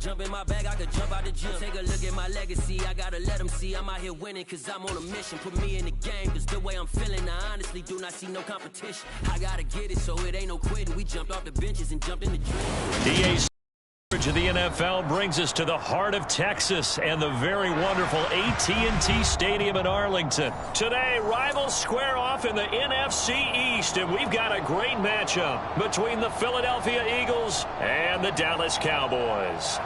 jump in my bag, I could jump out the gym. Take a look at my legacy, I gotta let them see I'm out here winning, cause I'm on a mission. Put me in the game, cause the way I'm feeling, I honestly do not see no competition. I gotta get it, so it ain't no quitting. We jumped off the benches and jumped in the gym. DA's coverage of the NFL brings us to the heart of Texas and the very wonderful AT&T Stadium in Arlington. Today, rivals square off in the NFC East, and we've got a great matchup between the Philadelphia Eagles and the Dallas Cowboys.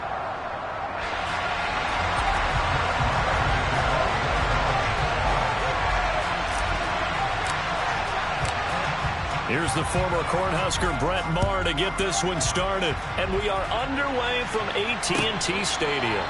Here's the former Cornhusker Brett Maher to get this one started. And we are underway from AT&T Stadium.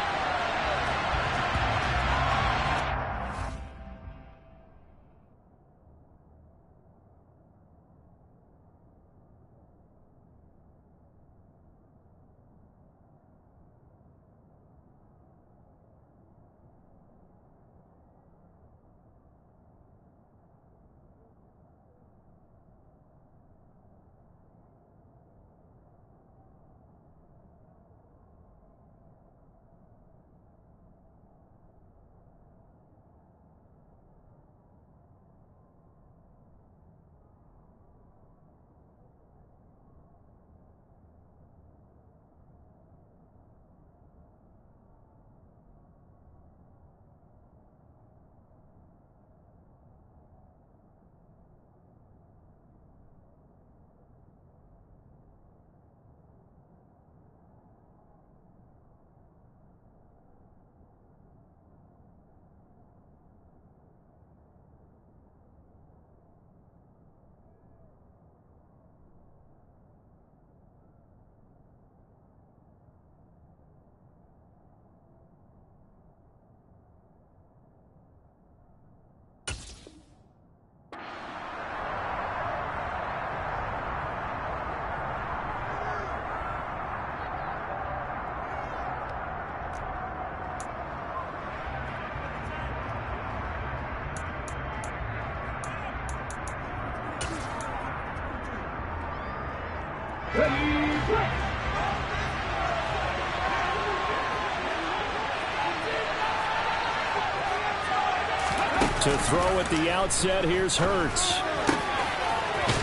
To throw at the outset, here's Hurts.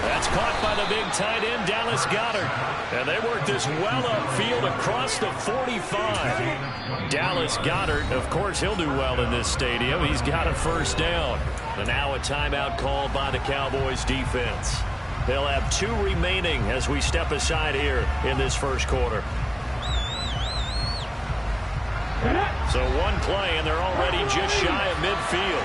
That's caught by the big tight end, Dallas Goedert. And they work this well upfield across the 45. Dallas Goedert, of course, he'll do well in this stadium. He's got a first down. And now a timeout called by the Cowboys defense. They'll have 2 remaining as we step aside here in this first quarter. So one play, and they're already just shy of midfield.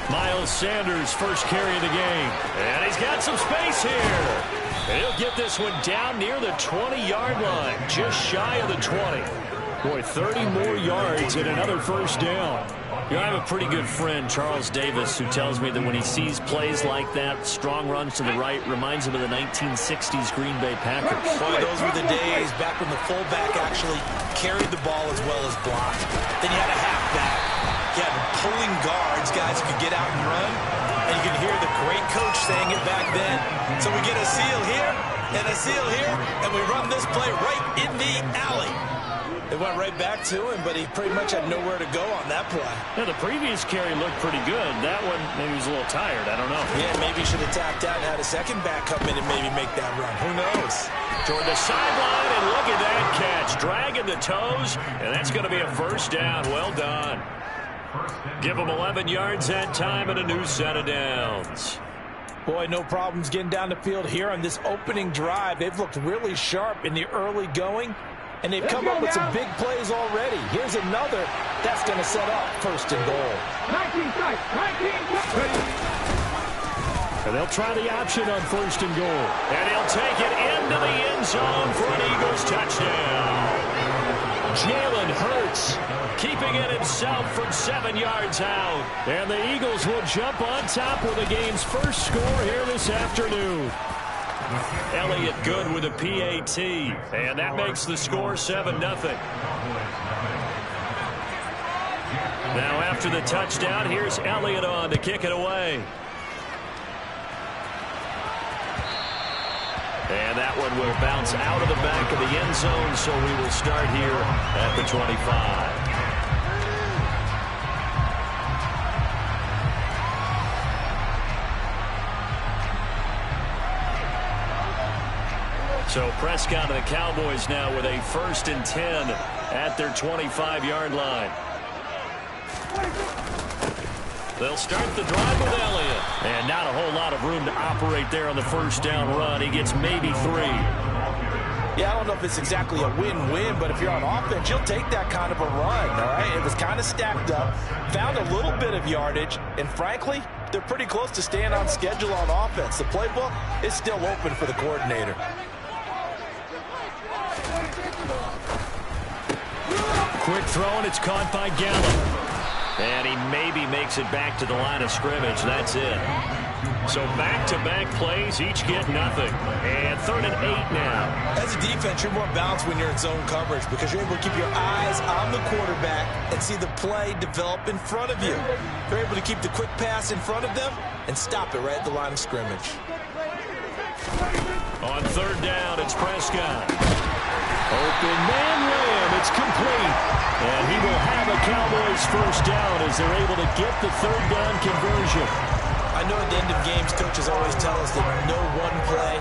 Miles Sanders, first carry of the game. And he's got some space here. And he'll get this one down near the 20-yard line, just shy of the 20. Boy, 30 more yards and another first down. You know, I have a pretty good friend, Charles Davis, who tells me that when he sees plays like that, strong runs to the right, reminds him of the 1960s Green Bay Packers. Boy, those were the days back when the fullback actually carried the ball as well as blocked. Then you had a halfback. You had pulling guards, guys who could get out and run. And you can hear the great coach saying it back then. So we get a seal here and a seal here, and we run this play right in the alley. It went right back to him, but he pretty much had nowhere to go on that play. Yeah, the previous carry looked pretty good. That one, maybe he was a little tired. I don't know. Yeah, maybe he should have tapped out and had a second back come in and maybe make that run. Who knows? Toward the sideline, and look at that catch. Dragging the toes, and that's going to be a first down. Well done. Give them 11 yards that time and a new set of downs. Boy, no problems getting down the field here on this opening drive. They've looked really sharp in the early going, and they've come up with some big plays already. Here's another that's going to set up first and goal. 19 strikes, 19 And they'll try the option on first and goal. And he'll take it into the end zone for an Eagles touchdown. Jalen Hurts keeping it himself from 7 yards out. And the Eagles will jump on top with the game's first score here this afternoon. Elliott good with a PAT. And that makes the score 7-0. Now after the touchdown, here's Elliott on to kick it away. And that one will bounce out of the back of the end zone, so we will start here at the 25. So Prescott and the Cowboys now with a 1st and 10 at their 25-yard line. They'll start the drive with Elliott. And not a whole lot of room to operate there on the first down run. He gets maybe 3. Yeah, I don't know if it's exactly a win-win, but if you're on offense, you'll take that kind of a run, all right? It was kind of stacked up, found a little bit of yardage, and frankly, they're pretty close to staying on schedule on offense. The playbook is still open for the coordinator. Quick throw, and it's caught by Gallup. And he maybe makes it back to the line of scrimmage. That's it. So back-to-back plays, each get nothing. And 3rd and 8 now. As a defense, you're more balanced when you're in zone coverage because you're able to keep your eyes on the quarterback and see the play develop in front of you. You're able to keep the quick pass in front of them and stop it right at the line of scrimmage. On 3rd down, it's Prescott. Open man ram, it's complete. And he will have a Cowboys 1st down as they're able to get the 3rd down conversion. I know at the end of games, coaches always tell us that no one play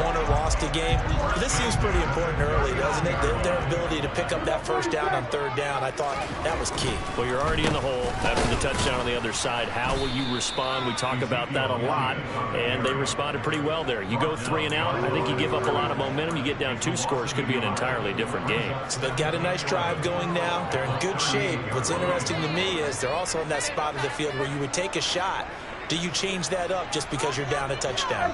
won or lost a game. But this seems pretty important early, doesn't it? Their ability to pick up that 1st down on 3rd down, I thought that was key. Well, you're already in the hole after the touchdown on the other side. How will you respond? We talk about that a lot, and they responded pretty well there. You go 3 and out, I think you give up a lot of momentum. You get down 2 scores, could be an entirely different game. So they've got a nice drive going now. They're in good shape. What's interesting to me is they're also in that spot of the field where you would take a shot. Do you change that up just because you're down a touchdown?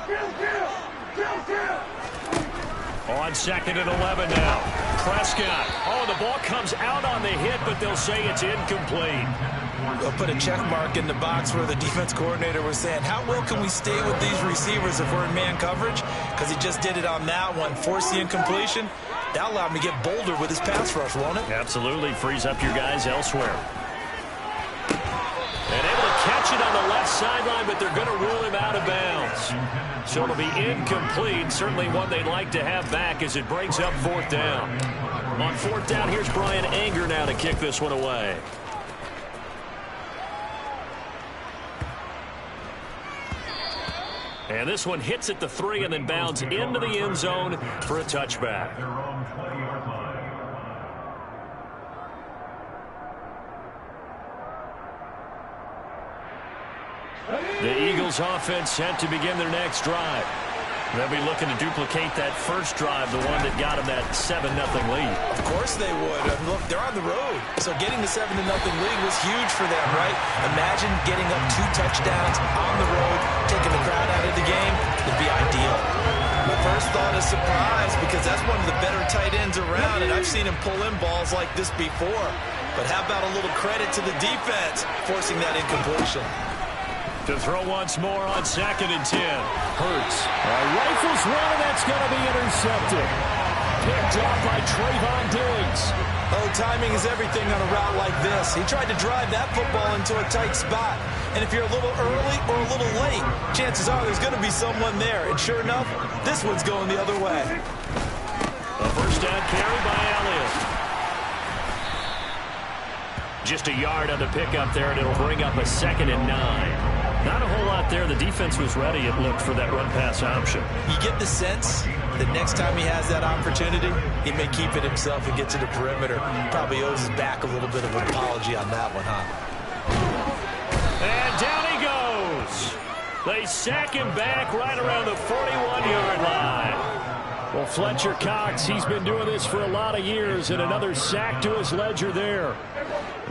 On 2nd and 11 now. Prescott. Oh, the ball comes out on the hit, but they'll say it's incomplete. They'll put a check mark in the box where the defense coordinator was saying, how well can we stay with these receivers if we're in man coverage? Because he just did it on that one. Force the incompletion. That'll allow him to get bolder with his pass rush, won't it? Absolutely. Frees up your guys elsewhere. And able to catch it on the left sideline, but they're going to rule him out of bounds. So it'll be incomplete. Certainly one they'd like to have back as it brings up 4th down. On 4th down, here's Brian Anger now to kick this one away. And this one hits at the 3 and then bounds into the end zone for a touchback. The Eagles offense set to begin their next drive. They'll be looking to duplicate that first drive, the one that got them that 7-0 lead. Of course they would. And look, they're on the road. So getting the 7-0 lead was huge for them, right? Imagine getting up 2 touchdowns on the road, taking the crowd out of the game. It'd be ideal. My first thought is surprise because that's one of the better tight ends around, and I've seen him pull in balls like this before. But how about a little credit to the defense forcing that incompletion? To throw once more on 2nd and 10. Hurts. Rifles one, and that's going to be intercepted. Picked off by Trayvon Diggs. Oh, timing is everything on a route like this. He tried to drive that football into a tight spot. And if you're a little early or a little late, chances are there's going to be someone there. And sure enough, this one's going the other way. A 1st down carry by Elliott. Just a yard on the pickup there, and it'll bring up a 2nd and 9. Not a whole lot there. The defense was ready, it looked, for that run-pass option. You get the sense that next time he has that opportunity, he may keep it himself and get to the perimeter. Probably owes his back a little bit of an apology on that one, huh? And down he goes. They sack him back right around the 41-yard line. Well, Fletcher Cox, he's been doing this for a lot of years, and another sack to his ledger there.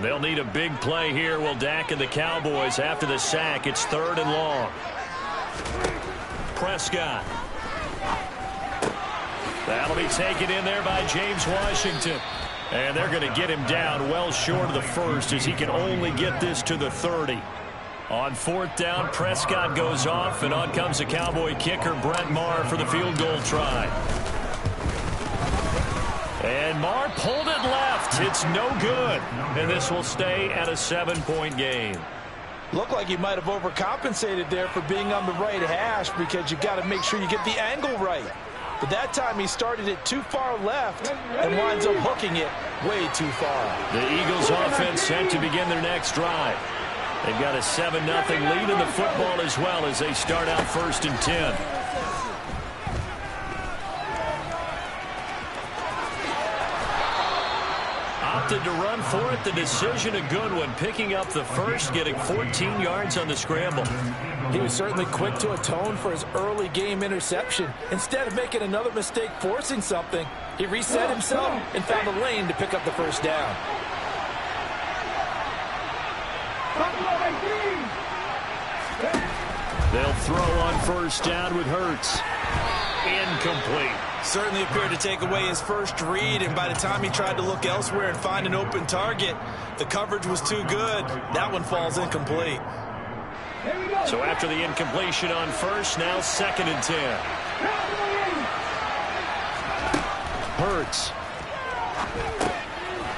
They'll need a big play here. Will Dak and the Cowboys after the sack. It's 3rd and long. Prescott. That'll be taken in there by James Washington. And they're going to get him down well short of the 1st as he can only get this to the 30. On 4th down, Prescott goes off, and on comes the Cowboy kicker, Brent Maher, for the field goal try. And Maher pulled it left. It's no good. And this will stay at a 7-point game. Looked like you might have overcompensated there for being on the right hash because you got to make sure you get the angle right. But that time he started it too far left and winds up hooking it way too far. The Eagles offense set to begin their next drive. They've got a 7-0 lead in the football as well as they start out 1st and 10. Opted to run for it. The decision a good one. Picking up the first, getting 14 yards on the scramble. He was certainly quick to atone for his early game interception. Instead of making another mistake forcing something, he reset himself and found a lane to pick up the first down. They'll throw on 1st down with Hurts. Incomplete. Certainly appeared to take away his first read, and by the time he tried to look elsewhere and find an open target, the coverage was too good. That one falls incomplete. So after the incompletion on 1st, now 2nd and 10. Hurts.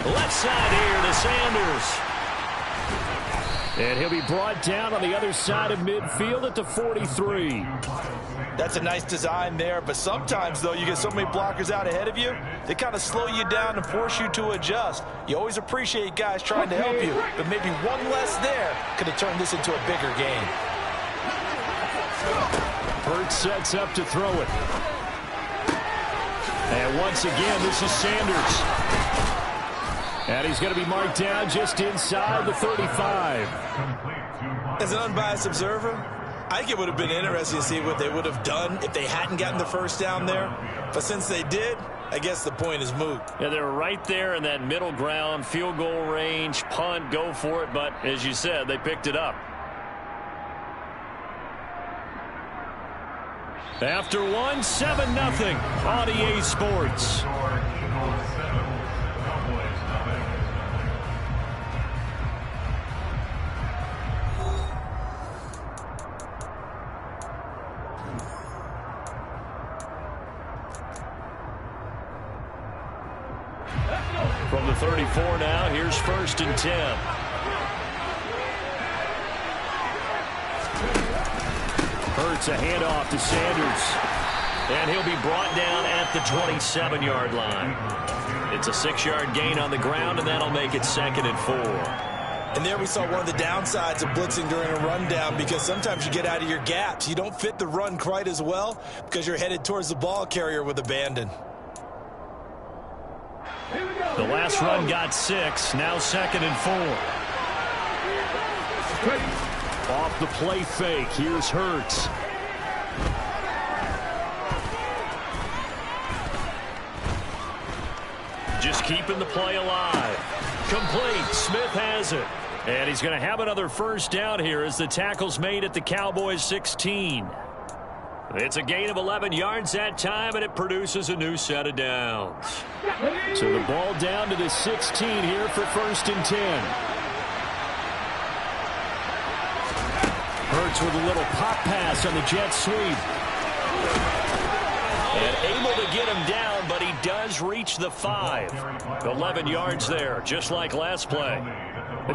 Left side here to Sanders. And he'll be brought down on the other side of midfield at the 43. That's a nice design there, but sometimes, though, you get so many blockers out ahead of you, they kind of slow you down and force you to adjust. You always appreciate guys trying to help you, but maybe one less there could have turned this into a bigger game. Hurts sets up to throw it. And once again, this is Sanders. And he's going to be marked down just inside the 35. As an unbiased observer, I think it would have been interesting to see what they would have done if they hadn't gotten the first down there. But since they did, I guess the point is moot. Yeah, they were right there in that middle ground, field goal range, punt, go for it. But as you said, they picked it up. After one, 7-0 on EA Sports. From the 34 now, here's 1st and 10. Hurts a handoff to Sanders. And he'll be brought down at the 27-yard line. It's a 6-yard gain on the ground, and that'll make it 2nd and 4. And there we saw one of the downsides of blitzing during a rundown, because sometimes you get out of your gaps. You don't fit the run quite as well because you're headed towards the ball carrier with abandon. The last run got 6. Now 2nd and 4. Off the play fake. Here's Hurts. Just keeping the play alive. Complete. Smith has it. And he's going to have another first down here as the tackle's made at the Cowboys' 16. It's a gain of 11 yards that time, and it produces a new set of downs. So the ball down to the 16 here for 1st and 10. Hurts with a little pop pass on the jet sweep. And able to get him down, but he does reach the 5. 11 yards there, just like last play.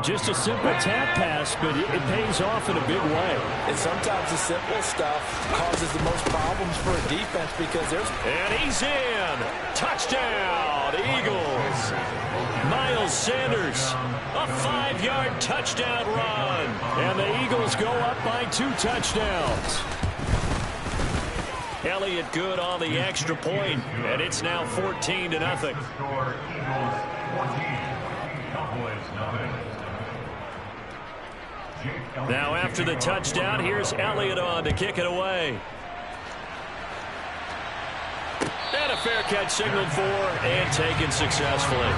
Just a simple tap pass, but it pays off in a big way. And sometimes the simple stuff causes the most problems for a defense because there's... And he's in. Touchdown, Eagles. Miles Sanders, a 5-yard touchdown run. And the Eagles go up by 2 touchdowns. Elliott good on the extra point, and it's now 14-0. Now after the touchdown, here's Elliott on to kick it away. And a fair catch signaled for and taken successfully.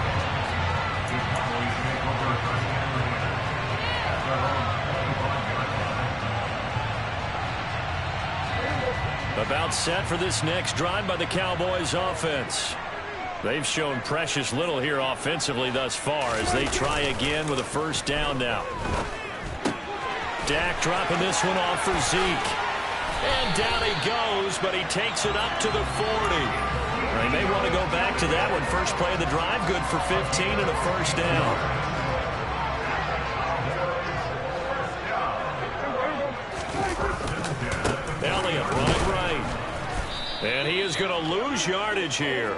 About set for this next drive by the Cowboys offense. They've shown precious little here offensively thus far as they try again with a first down now. Dak dropping this one off for Zeke. And down he goes, but he takes it up to the 40. They may want to go back to that one. First play of the drive, good for 15 and a first down. Elliott running right. And he is going to lose yardage here.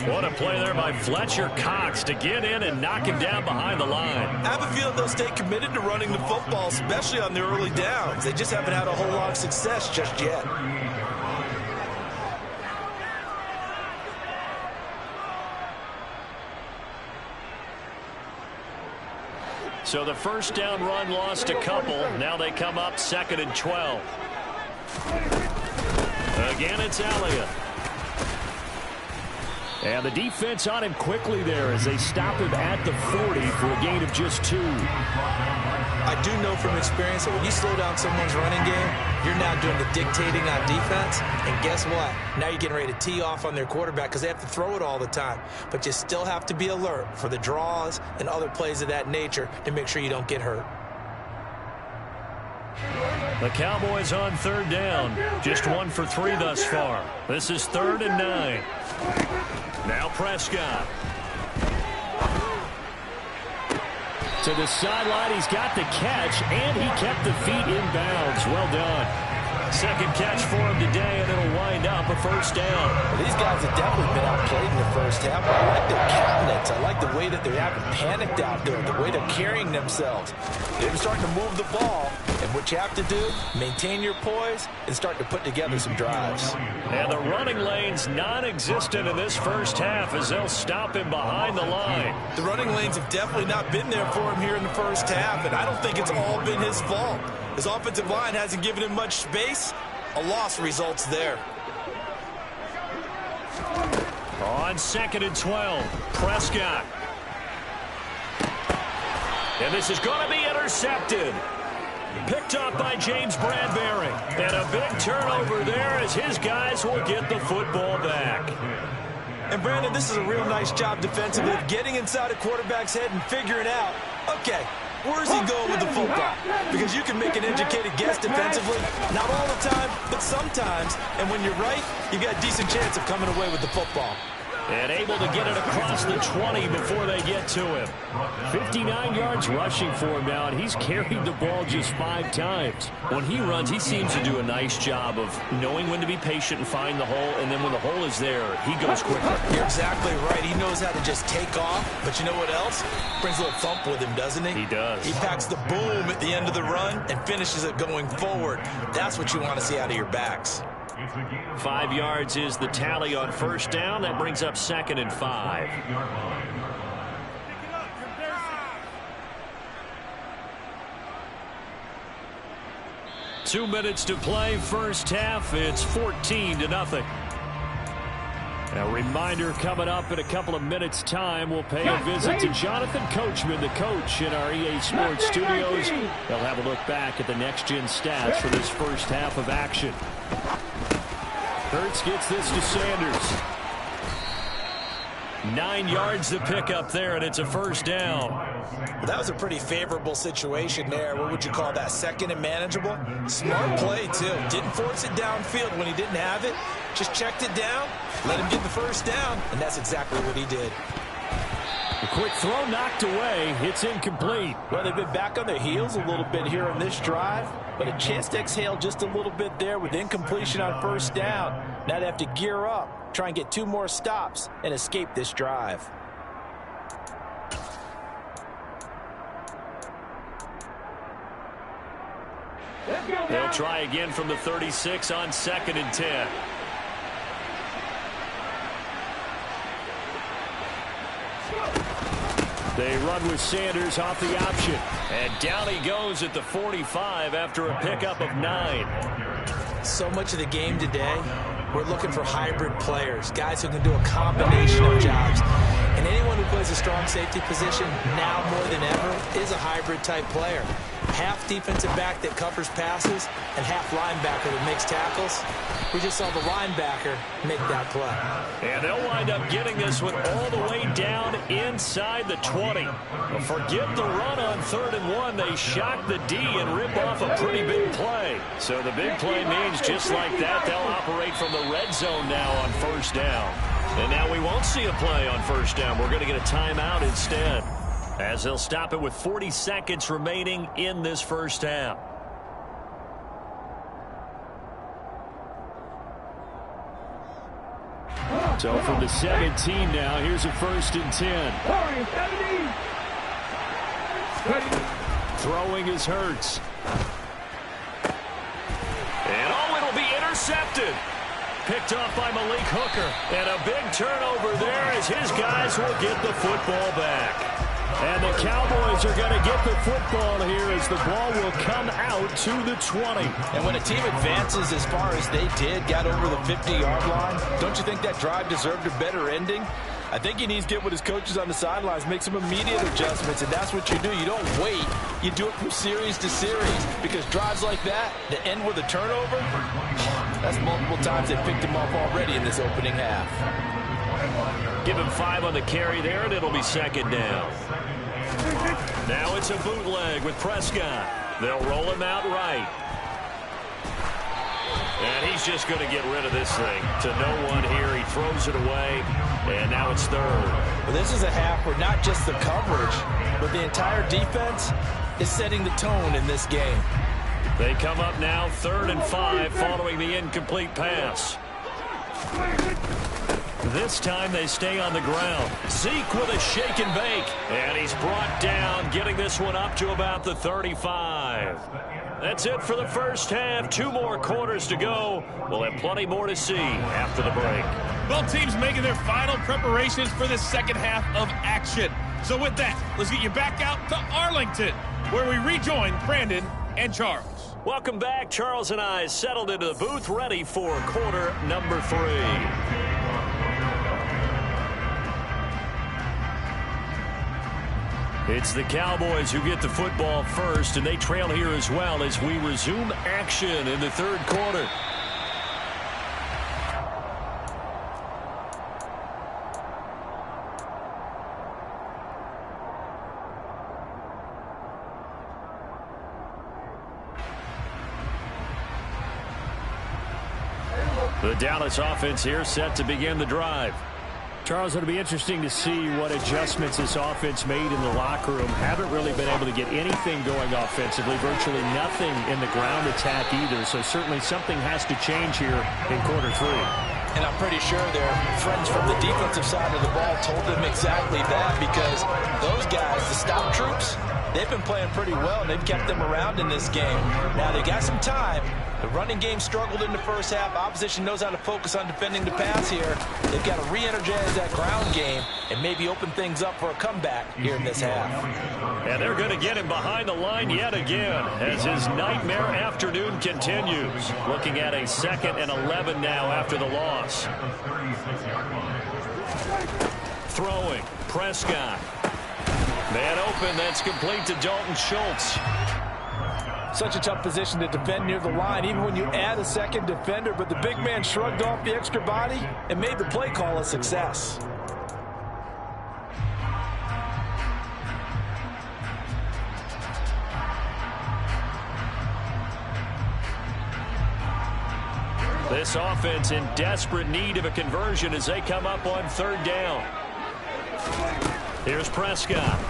What a play there by Fletcher Cox to get in and knock him down behind the line. I have a feeling they'll stay committed to running the football, especially on the early downs. They just haven't had a whole lot of success just yet. So the first down run lost a couple. Now they come up 2nd and 12. Again, it's Elliott. And the defense on him quickly there as they stop him at the 40 for a gain of just 2. I do know from experience that when you slow down someone's running game, you're now doing the dictating on defense. And guess what? Now you're getting ready to tee off on their quarterback because they have to throw it all the time. But you still have to be alert for the draws and other plays of that nature to make sure you don't get hurt. The Cowboys on 3rd down. Just 1 for 3 thus far. This is 3rd and 9. Now Prescott. To the sideline, he's got the catch, and he kept the feet in bounds. Well done. Second catch for him today, and it'll wind up a first down. Well, these guys have definitely been outplayed in the first half. I like their countenance. I like the way that they haven't panicked out there, the way they're carrying themselves. They're starting to move the ball, and what you have to do, maintain your poise and start to put together some drives. And the running lane's non-existent in this first half as they'll stop him behind the line. The running lanes have definitely not been there for him here in the first half, and I don't think it's all been his fault. His offensive line hasn't given him much space. A loss results there. On 2nd and 12, Prescott. And this is going to be intercepted. Picked up by James Bradbury. And a big turnover there as his guys will get the football back. And Brandon, this is a real nice job defensively of getting inside a quarterback's head and figuring out, okay, where's he going with the football? Because you can make an educated guess defensively, not all the time, but sometimes. And when you're right, you've got a decent chance of coming away with the football. And able to get it across the 20 before they get to him. 59 yards rushing for him now, and he's carried the ball just 5 times. When he runs, he seems to do a nice job of knowing when to be patient and find the hole, and then when the hole is there, he goes quicker. You're exactly right. He knows how to just take off, but you know what else? Brings a little thump with him, doesn't he? He does. He packs the boom at the end of the run and finishes it going forward. That's what you want to see out of your backs. 5 yards is the tally on first down. That brings up 2nd and 5. Two minutes to play first half. It's 14-0. A reminder coming up in a couple of minutes' time. We'll pay a visit to Jonathan Coachman, the coach in our EA Sports studios. They'll have a look back at the next-gen stats for this first half of action. Hurts gets this to Sanders. 9 yards to pick up there, and it's a first down. Well, that was a pretty favorable situation there. What would you call that? 2nd and manageable? Smart play, too. Didn't force it downfield when he didn't have it. Just checked it down, let him get the first down, and that's exactly what he did. A quick throw knocked away. It's incomplete. Well, they've been back on their heels a little bit here on this drive, but a chance to exhale just a little bit there with incompletion on first down. Now they have to gear up, try and get 2 more stops, and escape this drive. They'll try again from the 36 on 2nd and 10. They run with Sanders off the option. And down he goes at the 45 after a pickup of 9. So much of the game today, we're looking for hybrid players, guys who can do a combination of jobs. And anyone who plays a strong safety position now more than ever is a hybrid type player. Half defensive back that covers passes and half linebacker that makes tackles. We just saw the linebacker make that play. And they'll wind up getting this one all the way down inside the 20. But forget the run on 3rd and 1. They shock the D and rip off a pretty big play. So the big play means just like that, they'll operate from the red zone now on first down. And now we won't see a play on first down. We're going to get a timeout instead, as they'll stop it with 40 seconds remaining in this first half. So from the 17 now, here's a 1st and 10. Throwing is Hurts. And it'll be intercepted. Picked off by Malik Hooker. And a big turnover there as his guys will get the football back. And the Cowboys are going to get the football here as the ball will come out to the 20. And when a team advances as far as they did, got over the 50-yard line, don't you think that drive deserved a better ending? I think he needs to get with his coaches on the sidelines, make some immediate adjustments, and that's what you do. You don't wait. You do it from series to series because drives like that, to end with a turnover, that's multiple times they picked him off already in this opening half. Give him 5 on the carry there, and it'll be 2nd down. Now it's a bootleg with Prescott. They'll roll him out right. And he's just going to get rid of this thing to no one here. He throws it away, and now it's 3rd. Well, this is a half where not just the coverage, but the entire defense is setting the tone in this game. They come up now 3rd and 5 following the incomplete pass. This time they stay on the ground. Zeke with a shake and bake. And he's brought down, getting this one up to about the 35. That's it for the first half. 2 more quarters to go. We'll have plenty more to see after the break. Both teams making their final preparations for the second half of action. So with that, let's get you back out to Arlington, where we rejoin Brandon and Charles. Welcome back. Charles and I settled into the booth, ready for quarter number 3. It's the Cowboys who get the football first, and they trail here as well as we resume action in the 3rd quarter. The Dallas offense here set to begin the drive. Charles, it'll be interesting to see what adjustments this offense made in the locker room. Haven't really been able to get anything going offensively, virtually nothing in the ground attack either. So certainly something has to change here in quarter 3. And I'm pretty sure their friends from the defensive side of the ball told them exactly that, because those guys, the stop troops, they've been playing pretty well, and they've kept them around in this game. Now, they got some time. The running game struggled in the first half. Opposition knows how to focus on defending the pass here. They've got to re-energize that ground game and maybe open things up for a comeback here in this half. And they're going to get him behind the line yet again as his nightmare afternoon continues. Looking at a 2nd and 11 now after the loss. Throwing. Prescott. Man open. That's complete to Dalton Schultz. Such a tough position to defend near the line, even when you add a second defender, but the big man shrugged off the extra body and made the play call a success. This offense in desperate need of a conversion as they come up on 3rd down. Here's Prescott.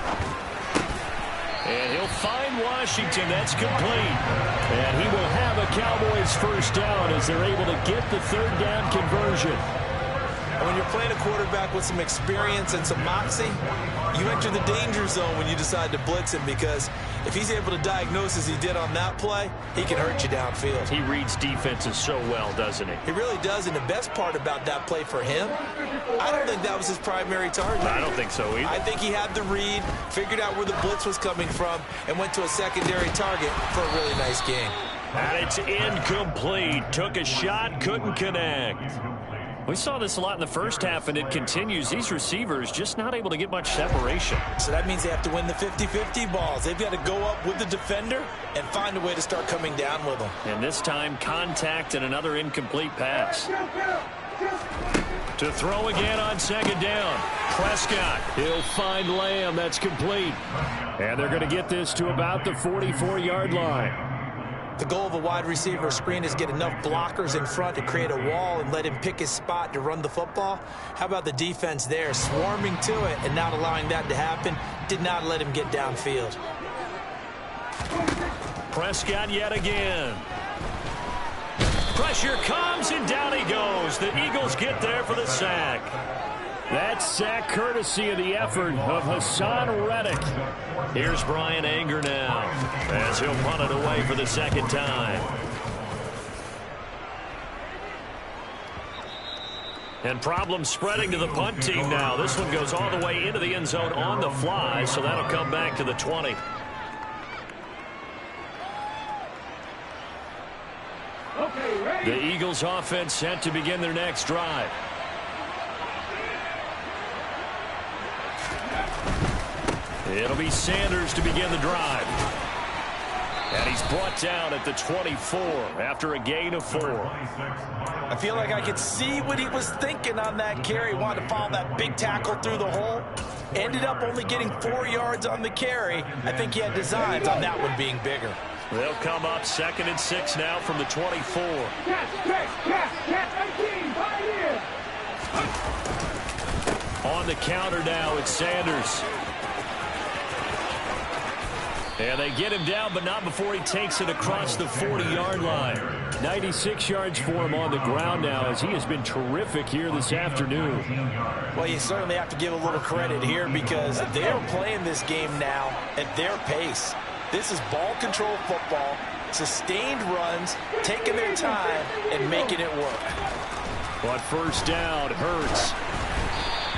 And he'll find Washington. That's complete. And he will have a Cowboys 1st down as they're able to get the 3rd down conversion. And when you're playing a quarterback with some experience and some moxie, you enter the danger zone when you decide to blitz him, because if he's able to diagnose as he did on that play, he can hurt you downfield. He reads defenses so well, doesn't he? He really does, and the best part about that play for him, I don't think that was his primary target. I don't think so either. I think he had the read, figured out where the blitz was coming from, and went to a secondary target for a really nice game. And it's incomplete. Took a shot, couldn't connect. We saw this a lot in the first half, and it continues. These receivers just not able to get much separation. So that means they have to win the 50-50 balls. They've got to go up with the defender and find a way to start coming down with them. And this time, contact and another incomplete pass. To throw again on 2nd down. Prescott. He'll find Lamb. That's complete. And they're going to get this to about the 44-yard line. The goal of a wide receiver screen is get enough blockers in front to create a wall and let him pick his spot to run the football. How about the defense there, swarming to it and not allowing that to happen? Did not let him get downfield. Prescott yet again. Pressure comes, and down he goes. The Eagles get there for the sack. That sack courtesy of the effort of Hassan Reddick. Here's Brian Anger now as he'll punt it away for the second time. And problems spreading to the punt team now. This one goes all the way into the end zone on the fly, so that'll come back to the 20. The Eagles offense set to begin their next drive. It'll be Sanders to begin the drive. And he's brought down at the 24 after a gain of 4. I feel like I could see what he was thinking on that carry. Wanted to follow that big tackle through the hole. Ended up only getting 4 yards on the carry. I think he had designs on that one being bigger. They'll come up 2nd and 6 now from the 24. On the counter now, it's Sanders. And they get him down, but not before he takes it across the 40-yard line. 96 yards for him on the ground now, as he has been terrific here this afternoon. Well, you certainly have to give a little credit here because they're playing this game now at their pace. This is ball control football, sustained runs, taking their time, and making it work. But first down, Hurts.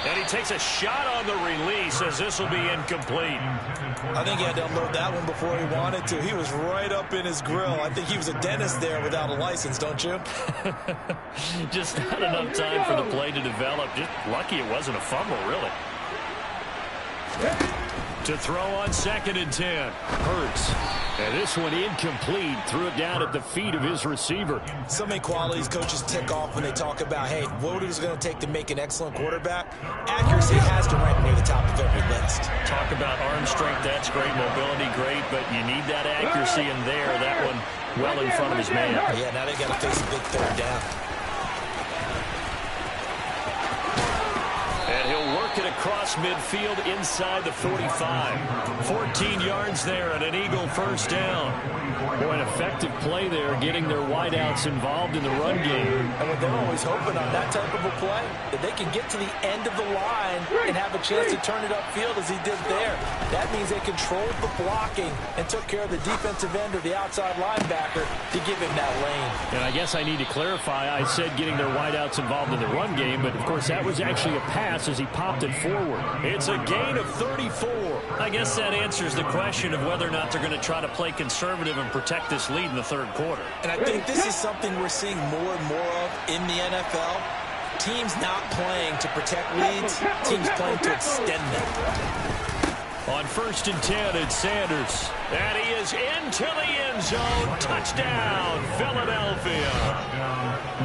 And he takes a shot on the release as this will be incomplete. I think he had to unload that one before he wanted to. He was right up in his grill. I think he was a dentist there without a license, don't you? Just not enough time for the play to develop. Just lucky it wasn't a fumble, really. To throw on 2nd and 10. Hurts. And this one incomplete. Threw it down at the feet of his receiver. So many qualities coaches tick off when they talk about, hey, what is it going to take to make an excellent quarterback? Accuracy has to rank near the top of every list. Talk about arm strength. That's great. Mobility, great. But you need that accuracy in there. That one well in front of his man. Yeah, now they got to face a big 3rd down. And he'll work it across midfield inside the 45. 14 yards there and an Eagle first down. Boy, an effective play there, getting their wideouts involved in the run game. And what they're always hoping on that type of a play, that they can get to the end of the line and have a chance to turn it upfield as he did there. That means they controlled the blocking and took care of the defensive end or the outside linebacker to give him that lane. And I guess I need to clarify, I said getting their wideouts involved in the run game, but of course that was actually a pass as he popped it forward. It's a gain of 34. I guess that answers the question of whether or not they're going to try to play conservative and protect this lead in the 3rd quarter. And I think this is something we're seeing more and more of in the NFL. Teams not playing to protect leads, teams playing to extend them. On 1st and 10, it's Sanders. And he is into the end zone. Touchdown, Philadelphia.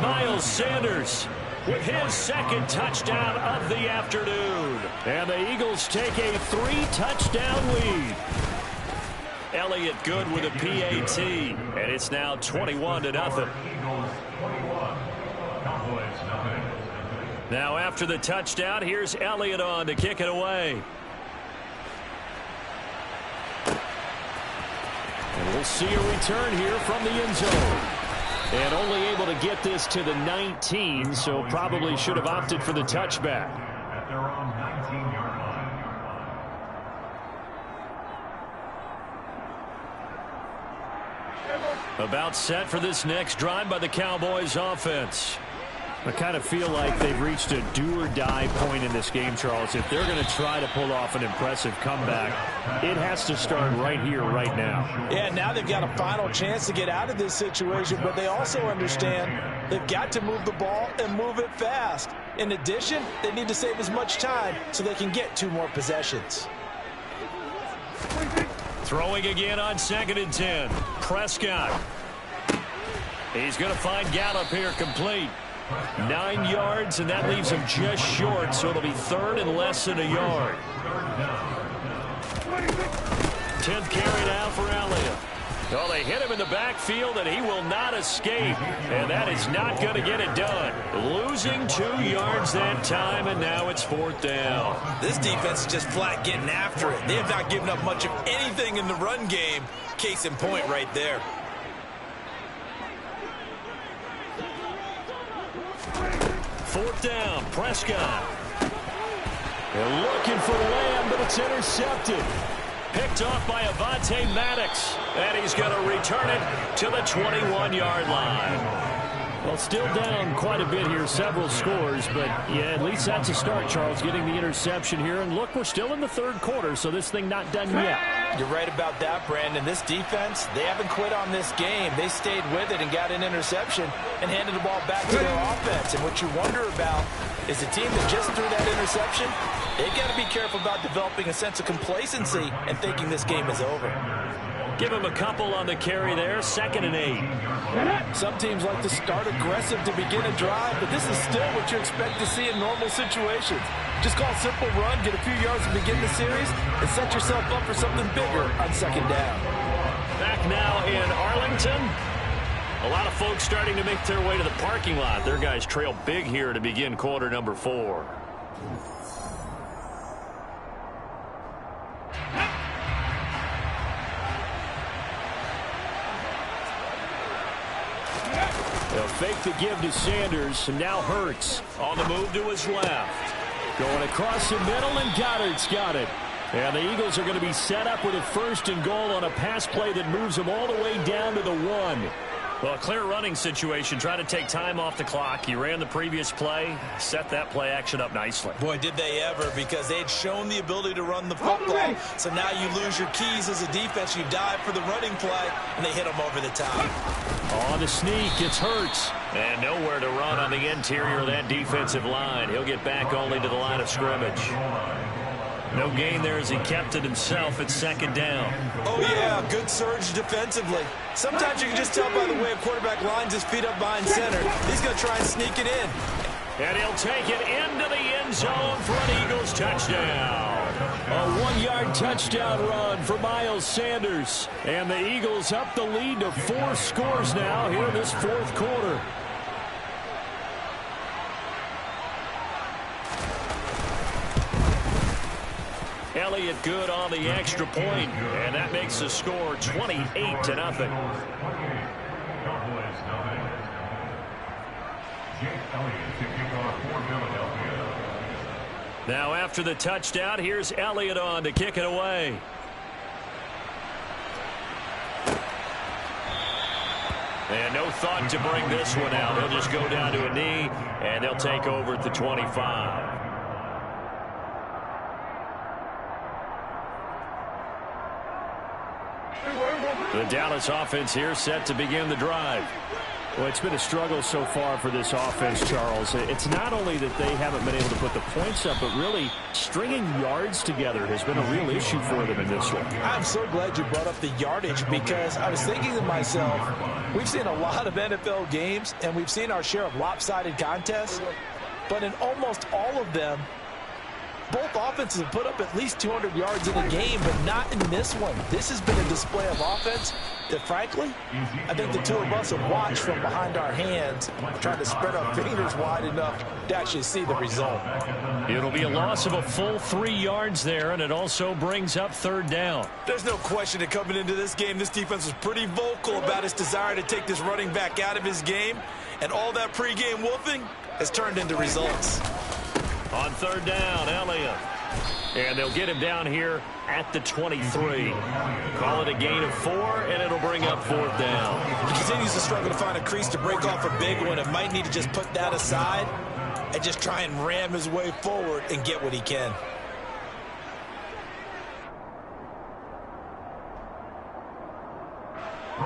Miles Sanders with his 2nd touchdown of the afternoon. And the Eagles take a 3-touchdown lead. Elliott good with a PAT. And it's now 21-0. Now after the touchdown, here's Elliott on to kick it away. And we'll see a return here from the end zone. And only able to get this to the 19, so probably should have opted for the touchback. At their own 19-yard line. About set for this next drive by the Cowboys offense. I kind of feel like they've reached a do-or-die point in this game, Charles. If they're going to try to pull off an impressive comeback, it has to start right here, right now. Yeah, now they've got a final chance to get out of this situation, but they also understand they've got to move the ball and move it fast. In addition, they need to save as much time so they can get 2 more possessions. Throwing again on 2nd and 10. Prescott. He's going to find Gallup here complete. 9 yards, and that leaves him just short, so it'll be 3rd and less than a yard. 10th carry now for Elliott. Oh, they hit him in the backfield, and he will not escape. And that is not going to get it done. Losing 2 yards that time, and now it's 4th down. This defense is just flat getting after it. They have not given up much of anything in the run game. Case in point right there. 4th down. Prescott. They're looking for Lamb, but it's intercepted. Picked off by Avonte Maddox. And he's going to return it to the 21-yard line. Well, still down quite a bit here, several scores, but yeah, at least that's a start, Charles, getting the interception here. And look, we're still in the 3rd quarter, so this thing not done yet. You're right about that, Brandon. This defense, they haven't quit on this game. They stayed with it and got an interception and handed the ball back to their offense. And what you wonder about is the team that just threw that interception, they've got to be careful about developing a sense of complacency and thinking this game is over. Give him a couple on the carry there, 2nd and 8. Some teams like to start aggressive to begin a drive, but this is still what you expect to see in normal situations. Just call a simple run, get a few yards to begin the series, and set yourself up for something bigger on 2nd down. Back now in Arlington. A lot of folks starting to make their way to the parking lot. Their guys trail big here to begin quarter number 4. They'll fake the give to Sanders, and now Hurts on the move to his left. Going across the middle, and Goddard's got it. And the Eagles are going to be set up with a 1st and goal on a pass play that moves them all the way down to the 1. Well, a clear running situation, trying to take time off the clock. He ran the previous play, set that play action up nicely. Boy, did they ever, because they had shown the ability to run the football. So now you lose your keys as a defense. You dive for the running play, and they hit them over the top. On the sneak, it's Hurts. And nowhere to run on the interior of that defensive line. He'll get back only to the line of scrimmage. No gain there as he kept it himself at 2nd down. Oh, yeah, good surge defensively. Sometimes you can just tell by the way a quarterback lines his feet up behind center. He's going to try and sneak it in. And he'll take it into the end zone for an Eagles touchdown. A 1-yard touchdown run for Miles Sanders. And the Eagles up the lead to 4 scores now here in this 4th quarter. Elliott good on the extra point, and that makes the score 28-0. Now after the touchdown, here's Elliott on to kick it away. And no thought to bring this one out. He'll just go down to a knee, and they'll take over at the 25. The Dallas offense here set to begin the drive. Well, it's been a struggle so far for this offense, Charles. It's not only that they haven't been able to put the points up, but really stringing yards together has been a real issue for them in this one. I'm so glad you brought up the yardage, because I was thinking to myself, we've seen a lot of NFL games, and we've seen our share of lopsided contests, but in almost all of them, both offenses have put up at least 200 yards in a game, but not in this one. This has been a display of offense that, frankly, I think the two of us have watched from behind our hands, trying to spread our fingers wide enough to actually see the result. It'll be a loss of a full 3 yards there, and it also brings up 3rd down. There's no question that coming into this game, this defense was pretty vocal about its desire to take this running back out of his game, and all that pregame wolfing has turned into results. On 3rd down, Elliott. And they'll get him down here at the 23. Call it a gain of 4, and it'll bring up 4th down. He continues to struggle to find a crease to break off a big one. It might need to just put that aside and just try and ram his way forward and get what he can.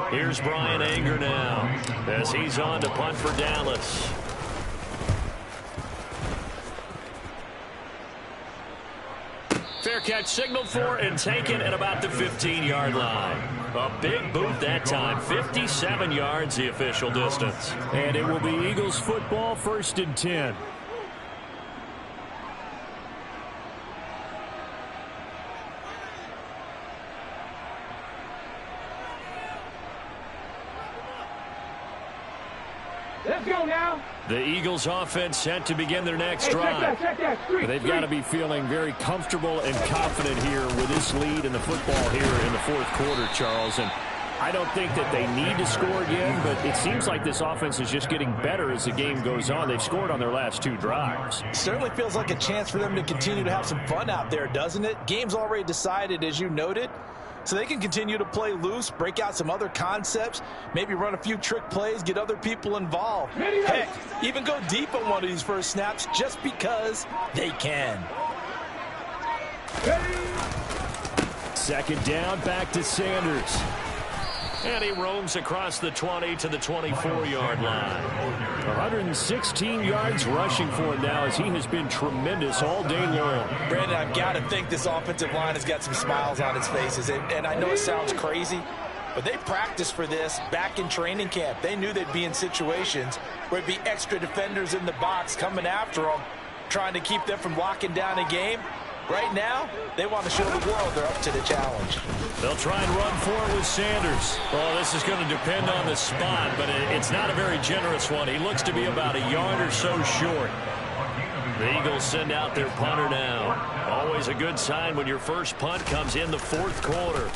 Here's Brian Anger now as he's on to punt for Dallas. Fair catch signaled for and taken at about the 15-yard line. A big boot that time. 57 yards the official distance. And it will be Eagles football, 1st and 10. Let's go now. The Eagles offense set to begin their next drive. They've got to be feeling very comfortable and confident here with this lead in the football here in the 4th quarter, Charles. And I don't think that they need to score again, but it seems like this offense is just getting better as the game goes on. They've scored on their last 2 drives. Certainly feels like a chance for them to continue to have some fun out there, doesn't it? Game's already decided, as you noted. So they can continue to play loose, break out some other concepts, maybe run a few trick plays, get other people involved. Heck, even go deep on one of these first snaps just because they can. Second down, back to Sanders. And he roams across the 20 to the 24-yard line. 116 yards rushing for him now as he has been tremendous all day long. Brandon, I've got to think this offensive line has got some smiles on its faces. And I know it sounds crazy, but they practiced for this back in training camp. They knew they'd be in situations where there'd be extra defenders in the box coming after them, trying to keep them from locking down a game. Right now, they want to show the world they're up to the challenge. They'll try and run for it with Sanders. Well, this is going to depend on the spot, but it's not a very generous one. He looks to be about a yard or so short. The Eagles send out their punter now. Always a good sign when your first punt comes in the 4th quarter.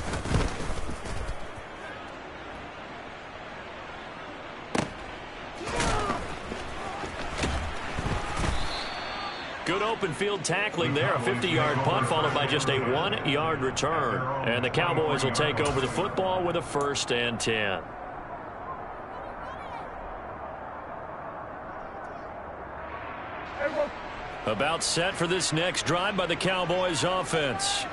Good open field tackling there. A 50-yard punt followed by just a 1-yard return. And the Cowboys will take over the football with a 1st and 10. About set for this next drive by the Cowboys offense.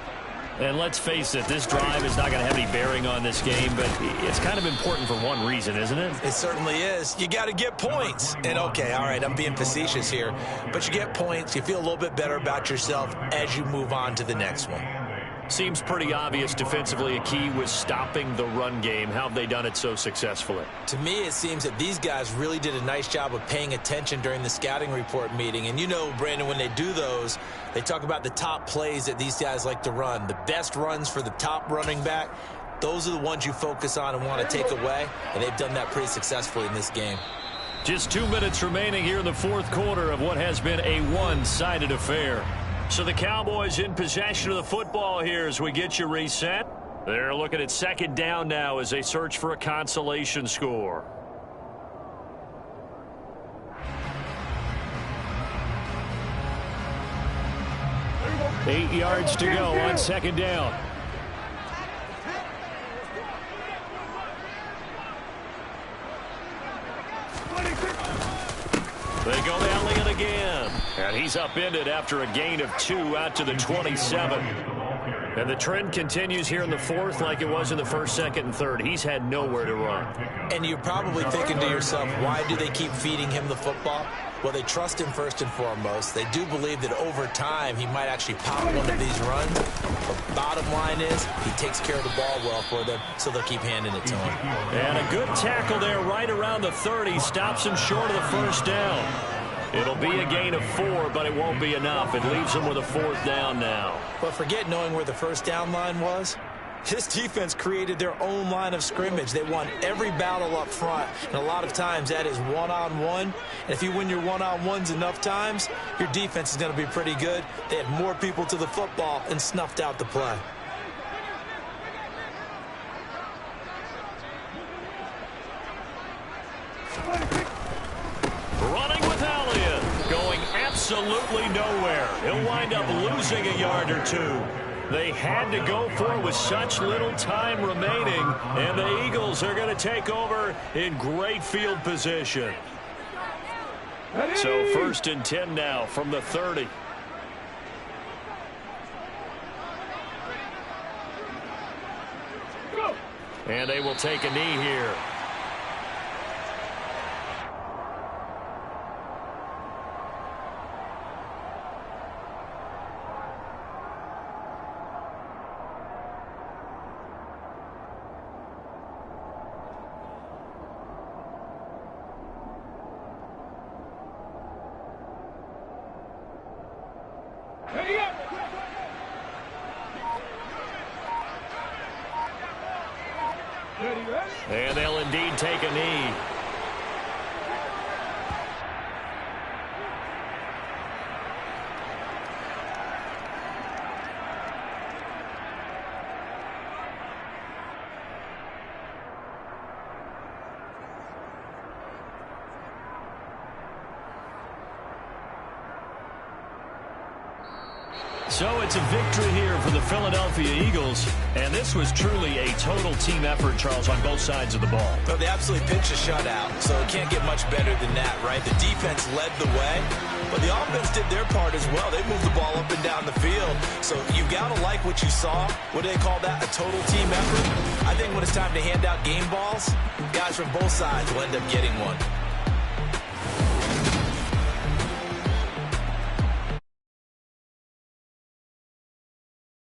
And let's face it, this drive is not going to have any bearing on this game, but it's kind of important for one reason, isn't it? It certainly is. You got to get points. And, okay, all right, I'm being facetious here, but you get points. You feel a little bit better about yourself as you move on to the next one. Seems pretty obvious defensively a key was stopping the run game. How have they done it so successfully? To me, it seems that these guys really did a nice job of paying attention during the scouting report meeting. And you know, Brandon, when they do those, they talk about the top plays that these guys like to run. The best runs for the top running back, those are the ones you focus on and want to take away. And they've done that pretty successfully in this game. Just 2 minutes remaining here in the 4th quarter of what has been a one-sided affair. So the Cowboys in possession of the football here as we get you reset. They're looking at 2nd down now as they search for a consolation score. Eight yards to go on 2nd down. They go down it again. And he's upended after a gain of 2 out to the 27. And the trend continues here in the 4th like it was in the 1st, 2nd, and 3rd. He's had nowhere to run. And you're probably thinking to yourself, why do they keep feeding him the football? Well, they trust him first and foremost. They do believe that over time he might actually pop one of these runs. The bottom line is he takes care of the ball well for them, so they'll keep handing it to him. And a good tackle there right around the 30. Stops him short of the 1st down. It'll be a gain of 4, but it won't be enough. It leaves them with a 4th down now. But forget knowing where the 1st down line was. This defense created their own line of scrimmage. They won every battle up front, and a lot of times that is one-on-one. And if you win your one-on-ones enough times, your defense is going to be pretty good. They had more people to the football and snuffed out the play. Running with Elliott, going absolutely nowhere. He'll wind up losing a yard or 2. They had to go for it with such little time remaining, and the Eagles are going to take over in great field position. So 1st and 10 now from the 30. And they will take a knee here. And they'll indeed take a knee. So it's a victory here for the Philadelphia Eagles, and this was truly a total team effort, Charles, on both sides of the ball. Well, they absolutely pitched a shutout, so it can't get much better than that, right? The defense led the way, but the offense did their part as well. They moved the ball up and down the field, so you got to like what you saw. What do they call that? A total team effort? I think when it's time to hand out game balls, guys from both sides will end up getting one.